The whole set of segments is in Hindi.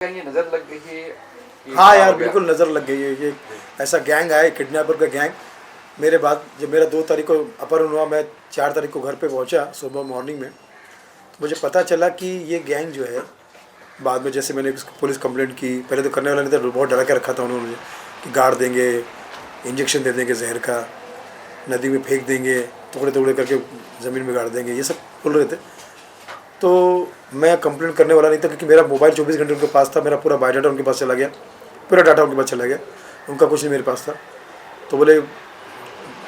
ये नजर लग गई है कि हाँ क्या यार हो गया? बिल्कुल नज़र लग गई है। ये ऐसा गैंग है, किडनैपर का गैंग। मेरे बाद जब मेरा 2 तारीख को अपहरण हुआ, मैं 4 तारीख को घर पे पहुंचा सुबह मॉर्निंग में, तो मुझे पता चला कि ये गैंग जो है, बाद में जैसे मैंने उसको पुलिस कंप्लेंट की, पहले तो करने वाले ने तो बहुत डरा के रखा था उन्होंने मुझे कि गाड़ देंगे, इंजेक्शन दे देंगे जहर का, नदी में फेंक देंगे, टुकड़े टुकड़े करके ज़मीन में गाड़ देंगे, ये सब बोल रहे थे। तो मैं कंप्लेंट करने वाला नहीं था क्योंकि मेरा मोबाइल 24 घंटे उनके पास था, मेरा पूरा बायोडाटा उनके पास चला गया, पूरा डाटा उनके पास चला गया, उनका कुछ नहीं मेरे पास था। तो बोले,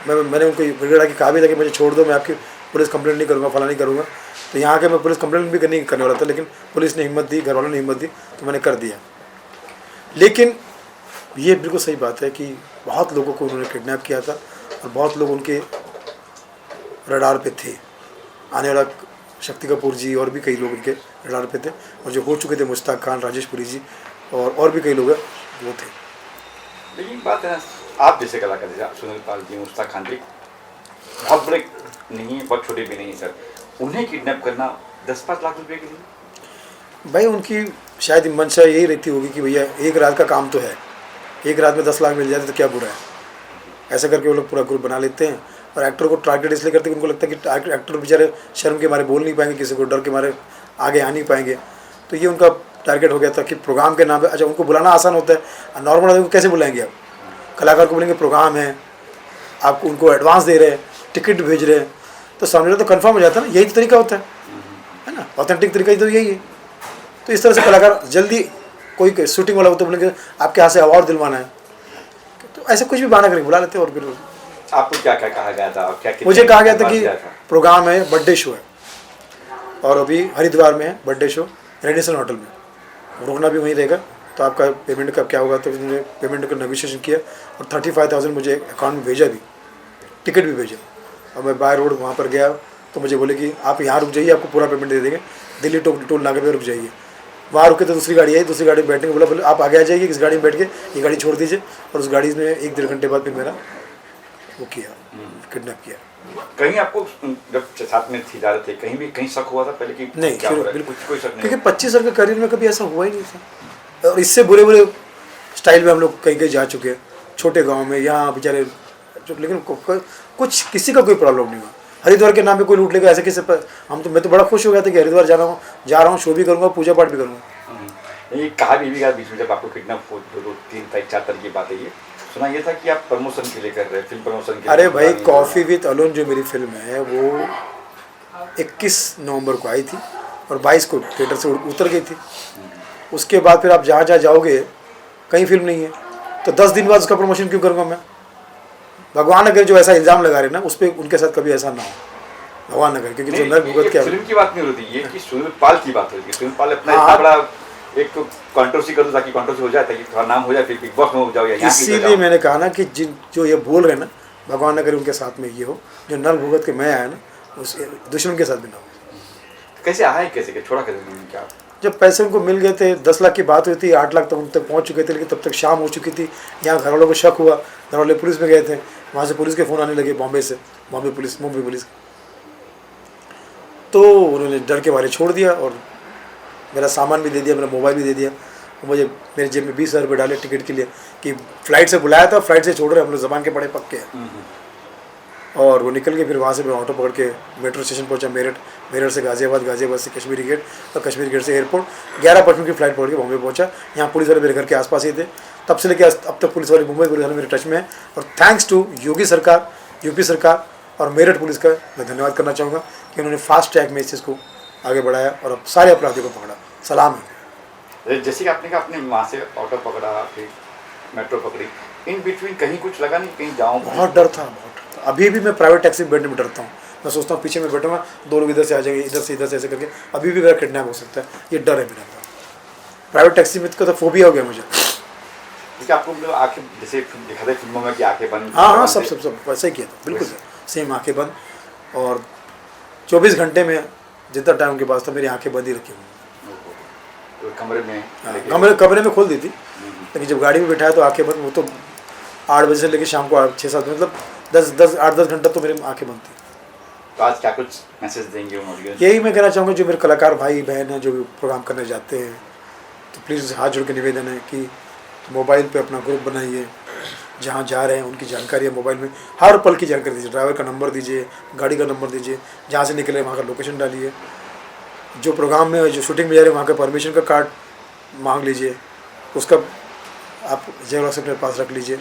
मैंने उनको गिड़गिड़ा कि कहा भी था कि मुझे छोड़ दो, मैं आपकी पुलिस कंप्लेंट नहीं करूँगा, फला नहीं करूँगा। तो यहाँ के मैं पुलिस कंप्लेंट भी करने वाला था, लेकिन पुलिस ने हिम्मत दी, घर वालों ने हिम्मत दी, तो मैंने कर दिया। लेकिन ये बिल्कुल सही बात है कि बहुत लोगों को उन्होंने किडनैप किया था और बहुत लोग उनके रडार पे थे। आने वाला शक्ति कपूर जी और भी कई लोग उनके रडार पे थे, और जो हो चुके थे मुश्ताक खान, राजेश पुरी जी और भी कई लोग हैं वो थे। लेकिन बात है ना, आप जैसे कलाकार जैसे सुनील पाल जी, मुश्ताक खान जी, बहुत बड़े नहीं है, बहुत छोटे भी नहीं है सर, उन्हें किडनैप करना 10-5 लाख रुपए के लिए, भाई उनकी शायद मंशा यही रहती होगी कि भैया एक रात का काम तो है, एक रात में 10 लाख मिल जाते तो क्या बुरा है। ऐसा करके वो लोग पूरा ग्रुप बना लेते हैं और एक्टर को टारगेट इसलिए करते हैं कि उनको लगता है कि एक्टर बेचारे शर्म के मारे बोल नहीं पाएंगे, किसी को डर के मारे आगे आ नहीं पाएंगे। तो ये उनका टारगेट हो गया था कि प्रोग्राम के नाम पे, अच्छा उनको बुलाना आसान होता है, नॉर्मल आदमी को कैसे बुलाएंगे आप? कलाकार को बोलेंगे प्रोग्राम है, आपको उनको एडवांस दे रहे हैं, टिकट भेज रहे हैं, तो सामने वाला तो कन्फर्म हो जाता है ना, यही तो तरीका होता है ना, ऑथेंटिक तरीका तो यही है। तो इस तरह से कलाकार जल्दी, कोई शूटिंग वाला हो तो बोलेंगे आपके यहाँ से अवार्ड दिलवाना है, तो ऐसे कुछ भी बहाना करके बुला लेते हैं। और फिर आपको क्या क्या कहा गया था? क्या मुझे कहा गया था कि प्रोग्राम है, बर्थडे शो है, और अभी हरिद्वार में है बर्थडे शो, रेडिसन होटल में, रुकना भी वहीं रहेगा, तो आपका पेमेंट का क्या होगा। तो उन्होंने पेमेंट का नेगोशिएशन किया और 35,000 मुझे अकाउंट में भेजा भी, टिकट भी भेजा। और मैं बाय रोड वहाँ पर गया तो मुझे बोले कि आप यहाँ रुक जाइए, आपको पूरा पेमेंट दे देंगे, दिल्ली टोल नाके पे रुक जाइए। वहाँ रुके तो दूसरी गाड़ी आई, दूसरी गाड़ी में बैठने को बोले आप आगे आ जाइए, इस गाड़ी में बैठ के ये गाड़ी छोड़ दीजिए, और उस गाड़ी में 1-1.5 घंटे बाद फिर मेरा वो किया, किडनैप किया। कहीं आपको जब साथ में थी जा रहे थे, कहीं भी कहीं शक हुआ था पहले कि नहीं, क्या हो रहा है? बिल्कुल कोई शक नहीं, क्योंकि 25 साल के करियर में कभी ऐसा हुआ ही नहीं था, और इससे बुरे बुरे स्टाइल में हम लोग कहीं कहीं जा चुके हैं, छोटे गांव में, यहाँ बेचारे, लेकिन कुछ किसी का कोई प्रॉब्लम नहीं हुआ। हरिद्वार के नाम पे कोई लूट लेगा ऐसे किसी पर, मैं तो बड़ा खुश हो गया था कि हरिद्वार जा रहा हूँ, शो भी करूँगा, पूजा पाठ भी करूँगा। ये कहा भी गया बीच में जब आपको किडनैप हो 2-3 तारीख 4 तारीख की बात है, ये सुना ये था कि आप प्रमोशन के लिए कर रहे हैं, फिल्म प्रमोशन के लिए। अरे भाई, कॉफ़ी विद अलोन जो मेरी फिल्म है वो 21 नवंबर को आई थी और 22 को थिएटर से उतर गई थी। उसके बाद फिर आप जहाँ जहाँ जाओगे कहीं फिल्म नहीं है, तो 10 दिन बाद उसका प्रमोशन क्यों करूँगा मैं? भगवान अगर जो ऐसा इल्ज़ाम लगा रहे ना, उस पर उनके साथ कभी ऐसा ना हो, भगवान अगर, क्योंकि जो नर भुगत क्या फिल्म की बात नहीं होती, ये कि सुनील पाल की बात होती है। सुनील पाल अपना इतना बड़ा एक तो कंट्रोवर्सी कर दो ताकि कंट्रोवर्सी हो जाए, ताकि थोड़ा नाम हो जाए, फिर बिग बॉस में हो जाओ या इसीलिए मैंने कहा ना कि जो ये बोल रहे हैं ना, भगवान अगर उनके साथ में ये हो, जो नर भुगत के मैं आया ना, उस दुश्मन के साथ भी ना हो। कैसे आए, कैसे छोड़ा कैसे क्या? जब पैसे उनको मिल गए थे, 10 लाख की बात हुई थी, 8 लाख तक उन तक पहुँच चुके थे, लेकिन तब तक शाम हो चुकी थी। यहाँ घर वालों को शक हुआ, घर वाले पुलिस में गए थे, वहाँ से पुलिस के फ़ोन आने लगे, बॉम्बे से, मुंबई पुलिस। तो उन्होंने डर के मारे छोड़ दिया और मेरा सामान भी दे दिया, मेरा मोबाइल भी दे दिया। मुझे मेरे जेब में 20,000 रुपये डाले टिकट के लिए कि फ़्लाइट से बुलाया था, फ्लाइट से छोड़ रहे, हम लोग ज़बान के बड़े पक्के हैं। और वो निकल के फिर वहाँ से मैं ऑटो पकड़ के मेट्रो स्टेशन पहुँचा, मेरठ से गाज़ियाबाद से कश्मीरी गेट, और कश्मीरी गेट से एयरपोर्ट 11:55 की फ़्लाइट पकड़ के बॉम्बे पहुँचा। यहाँ पुलिस वाले मेरे घर के आसपास ही थे, तब से लेकर अब तक पुलिस वाले, मुंबई पुलिस वाले मेरे टच में है। और थैंक्स टू योगी सरकार, यूपी सरकार और मेरठ पुलिस का मैं धन्यवाद करना चाहूँगा कि उन्होंने फास्ट ट्रैक में इस चीज़ को आगे बढ़ाया और अब सारे अपराधियों को पकड़ा। सलाम है। जैसे कि आपने कहा अपने वहाँ से ऑटो पकड़ा, फिर मेट्रो पकड़ी, इन बिटवीन कहीं कुछ लगा नहीं कहीं जाऊँ? बहुत डर था। अभी भी मैं प्राइवेट टैक्सी में बैठने में डरता हूँ। मैं सोचता हूँ पीछे में बैठूंगा, 2 लोग इधर से आ जाएंगे, इधर से ऐसे करके, अभी भी मेरा किडनैप हो सकता है, ये डर है मेरा। प्राइवेट टैक्सी में तो फोबिया हो गया मुझे। क्योंकि आपको मतलब आँखें जैसे दिखाते फिल्मों में कि आँखें बंद, हाँ, सब वैसे ही किया था, बिल्कुल सेम आँखें बंद, और 24 घंटे में जितना टाइम उनके पास था मेरी आँखें बंद ही रखी हुई। तो कमरे में खोल दी थी, लेकिन जब गाड़ी में बैठाया तो आँखें बंद। वो तो 8 बजे से लेकर शाम को 6-7 मतलब 8-10 घंटा तो मेरी आँखें बंद थी। तो आज क्या कुछ मैसेज देंगे? यही मैं कहना चाहूँगा, जो मेरे कलाकार भाई बहन हैं जो भी प्रोग्राम करने जाते हैं, तो प्लीज़ हाथ जोड़ के निवेदन है कि मोबाइल पे अपना ग्रुप बनाइए, जहाँ जा रहे हैं उनकी जानकारी है मोबाइल में, हर पल की जानकारी दीजिए, ड्राइवर का नंबर दीजिए, गाड़ी का नंबर दीजिए, जहाँ से निकले वहाँ का लोकेशन डालिए, जो प्रोग्राम में जो शूटिंग में जा रहे हैं वहाँ का परमिशन का कार्ड मांग लीजिए, उसका आप जेरॉक्स अपने पास रख लीजिए।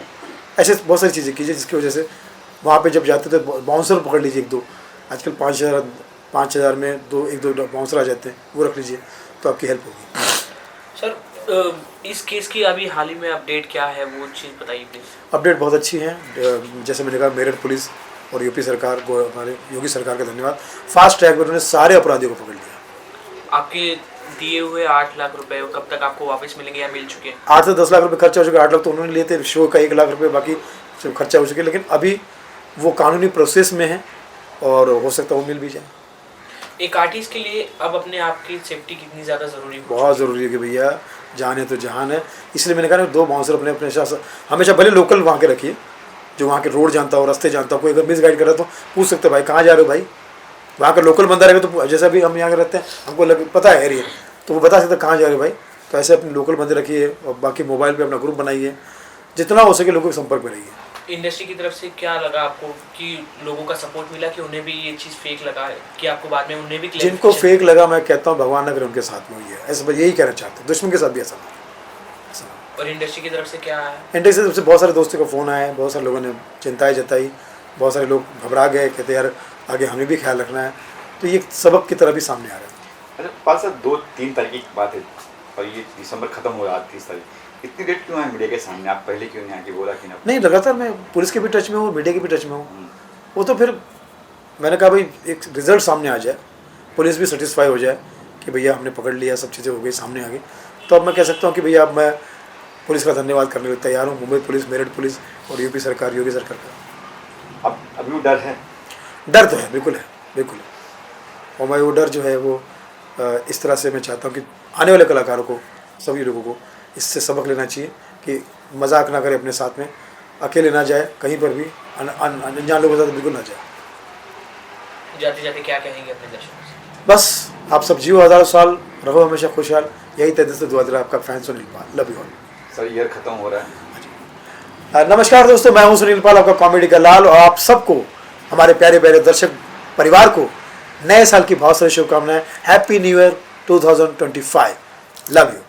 ऐसे बहुत सारी चीज़ें कीजिए जिसकी वजह से वहाँ पे जब जाते तो बाउंसर पकड़ लीजिए 1-2, आजकल 5,000 में 1-2 बाउंसर आ जाते हैं, वो रख लीजिए तो आपकी हेल्प होगी। सर इस केस की अभी हाल ही में अपडेट क्या है, वो चीज़ बताइए प्लीज़। अपडेट बहुत अच्छी है, जैसे मैंने कहा मेरठ पुलिस और यूपी सरकार, हमारे योगी सरकार का धन्यवाद, फास्ट ट्रैक में उन्होंने सारे अपराधियों को पकड़ लिया। आपके दिए हुए 8 लाख रुपए कब तक आपको वापस मिलेंगे या मिल चुके हैं? 8 से 10 लाख रुपए खर्चा हो चुका, 8 लाख तो उन्होंने लिए थे, शो का 1 लाख रुपए बाकी सब खर्चा हो चुके, लेकिन अभी वो कानूनी प्रोसेस में है और हो सकता है वो मिल भी जाए। एक आर्टिस्ट के लिए अब अपने आप की सेफ्टी कितनी ज़्यादा ज़रूरी है? बहुत ज़रूरी है कि भैया जान है तो जहान है, इसलिए मैंने कहा ना 2 बाउंसर अपने अपने साथ हमेशा भले लोकल वहाँ के रखिए, जो वहाँ के रोड जानता हो, रास्ते जानता हो, कोई अगर मिस गाइड कर रहा तो पूछ सकते भाई कहाँ जा रहे हो भाई, वहाँ का लोकल बंदा रहेगा तो जैसा भी हम यहाँ के रहते हैं हमको पता है एरिया, तो वो बता सकते कहाँ जा रहे हो भाई। तो ऐसे अपने लोकल बंदे रखिए और बाकी मोबाइल पे अपना ग्रुप बनाइए, जितना हो सके लोगों के संपर्क में रहिए। इंडस्ट्री की तरफ से क्या लगा आपको कि लोगों का सपोर्ट मिला कि उन्हें भी ये चीज़ फेक लगा है कि आपको बाद में उन्हें भी जिनको फेक लगा मैं कहता हूँ भगवान अगर उनके साथ में हुई है, ऐसा बस यही कहना चाहते हैं, दुश्मन के साथ भी ऐसा नहीं। और इंडस्ट्री की तरफ से क्या है? इंडस्ट्री की तरफ से बहुत सारे दोस्तों का फ़ोन आया, बहुत सारे लोगों ने चिंताएं जताई, बहुत सारे लोग घबरा गए, कहते यार आगे हमें भी ख्याल रखना है, तो ये सबक की तरह भी सामने आ रहा है। अच्छा पाल साहब 2-3 तारीख की बात है और ये दिसंबर खत्म हो रहा है 30 तारीख, इतनी डेट क्यों है मीडिया के सामने? आप पहले क्यों नहीं आके बोला कि ना? नहीं, लगातार मैं पुलिस के भी टच में हूँ, मीडिया के भी टच में हूँ, वो तो फिर मैंने कहा भाई एक रिजल्ट सामने आ जाए, पुलिस भी सेटिस्फाई हो जाए कि भैया हमने पकड़ लिया, सब चीज़ें हो गई, सामने आ गई, तो अब मैं कह सकता हूँ कि भैया अब मैं पुलिस का धन्यवाद करने के लिए तैयार हूँ, मुंबई पुलिस, मेरठ पुलिस और यूपी सरकार, योगी सरकार का। अब अभी वो डर है? डर तो है, बिल्कुल है, बिल्कुल है, और मैं वो डर जो है वो इस तरह से मैं चाहता हूँ कि आने वाले कलाकारों को, सभी लोगों को इससे सबक लेना चाहिए कि मजाक ना करें अपने साथ में, अकेले ना जाए कहीं पर भी, अनजान लोगों के साथ बिल्कुल ना जाए। जाते जाते क्या कहेंगे अपने दर्शकों से? बस आप सब जियो 1000 साल, रहो हमेशा खुशहाल, यही तहे से दुआ दिला आपका fan Sunil Pal. Love you all. Sir year खत्म हो रहा है। नमस्कार दोस्तों, मैं हूं सुनील पाल, आपका कॉमेडी का लाल, और आप सबको, हमारे प्यारे प्यारे दर्शक परिवार को नए साल की बहुत सारी शुभकामनाएं। Happy new year 2025। Love you.